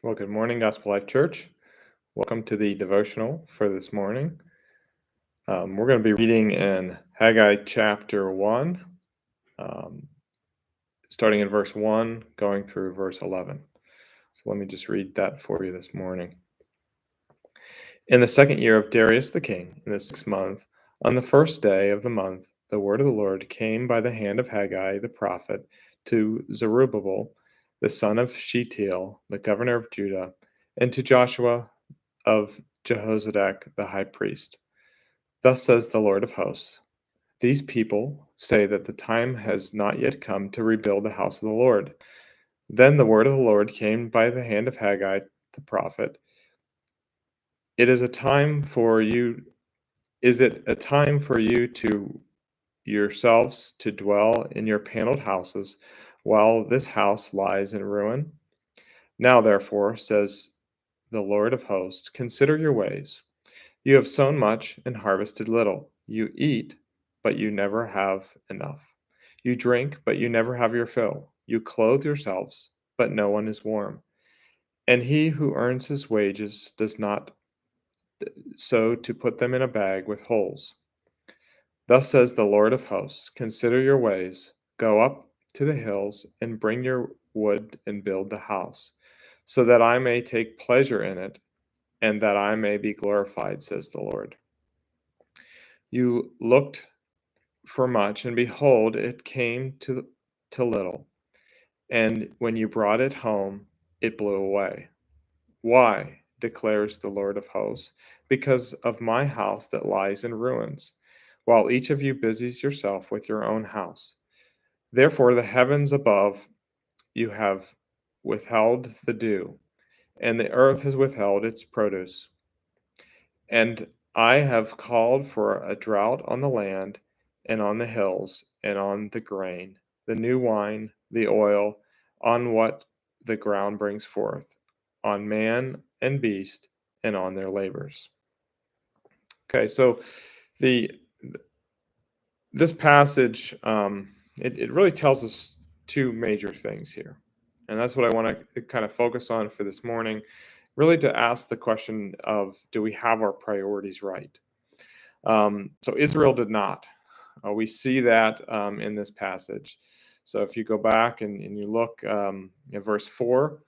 Well, good morning, Gospel Life Church. Welcome to the devotional for this morning. We're going to be reading in Haggai chapter 1, um, starting in verse 1, going through verse 11. So let me just read that for you this morning. In the second year of Darius the king, in the 6th month, on the first day of the month, the word of the Lord came by the hand of Haggai the prophet to Zerubbabel, the son of Shealtiel, the governor of Judah, and to Joshua of Jehozadak the high priest. Thus says the Lord of hosts, these people say that the time has not yet come to rebuild the house of the Lord. Then the word of the Lord came by the hand of Haggai the prophet. It is a time for you. Is it a time for you to yourselves to dwell in your paneled houses while this house lies in ruin? Now, therefore, says the Lord of hosts, consider your ways. You have sown much and harvested little. You eat, but you never have enough. You drink, but you never have your fill. You clothe yourselves, but no one is warm. And he who earns his wages does not so to put them in a bag with holes. Thus says the Lord of hosts, consider your ways, go up to the hills and bring your wood and build the house, so that I may take pleasure in it and that I may be glorified, says the Lord. You looked for much, and behold, it came to little. And when you brought it home, it blew away. Why, declares the Lord of hosts? Because of my house that lies in ruins, while each of you busies yourself with your own house. Therefore, the heavens above you have withheld the dew, and the earth has withheld its produce. And I have called for a drought on the land and on the hills and on the grain, the new wine, the oil, on what the ground brings forth, on man and beast, and on their labors. Okay, so the this passage it really tells us two major things here, and that's what I want to kind of focus on for this morning. Really, to ask the question of, do we have our priorities right? So Israel did not. We see that in this passage. So if you go back and you look at verse 4,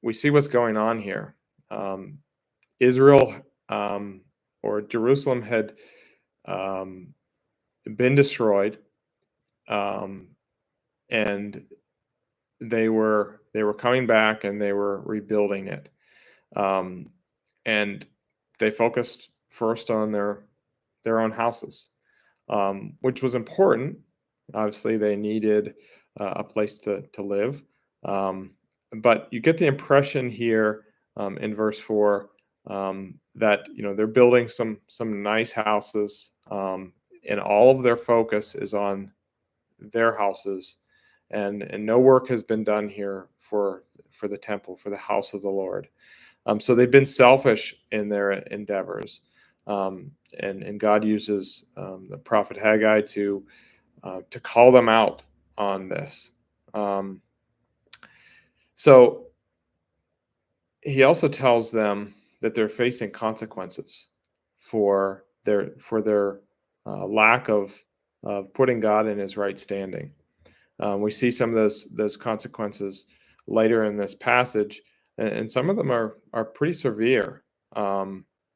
we see what's going on here. Israel or Jerusalem had um, been destroyed, um, and they were coming back and they were rebuilding it, um, and they focused first on their own houses, which was important. Obviously, they needed a place to live. Um, but you get the impression here in verse 4 that they're building some nice houses, and all of their focus is on their houses, and no work has been done here for the temple, for the house of the Lord. So they've been selfish in their endeavors. And God uses the prophet Haggai to call them out on this. So he also tells them that they're facing consequences for their lack of putting God in His right standing. We see some of those consequences later in this passage, and some of them are pretty severe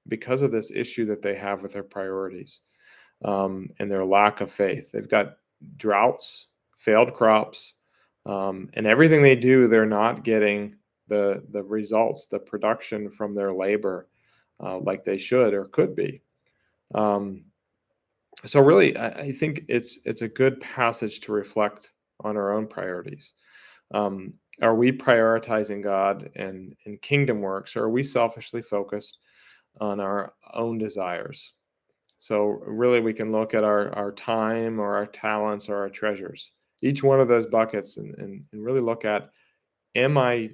because of this issue that they have with their priorities and their lack of faith. They've got droughts, failed crops, and everything they do, they're not getting the results, the production from their labor like they should or could be. Um, so really, I think it's a good passage to reflect on our own priorities. Are we prioritizing God and kingdom works, or are we selfishly focused on our own desires? So really, we can look at our time or our talents or our treasures, each one of those buckets, and really look at, am I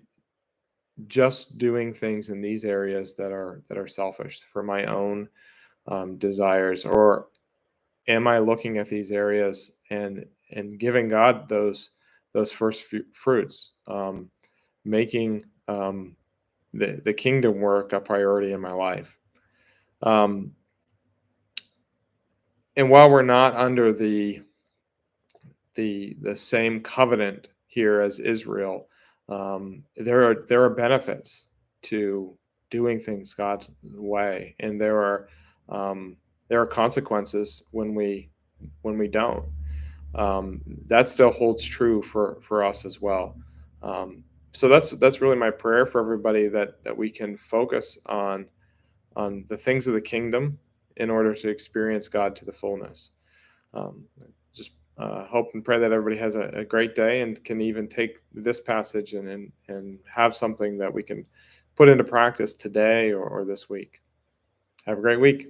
just doing things in these areas that are selfish for my own desires, or am I looking at these areas and giving God those first fruits, making um, the kingdom work a priority in my life. Um, and while we're not under the same covenant here as Israel, there are benefits to doing things God's way, and um, there are consequences when we don't. That still holds true for us as well. Um, so that's really my prayer for everybody, that we can focus on the things of the kingdom in order to experience God to the fullness. Just hope and pray that everybody has a great day and can even take this passage and have something that we can put into practice today or this week. Have a great week.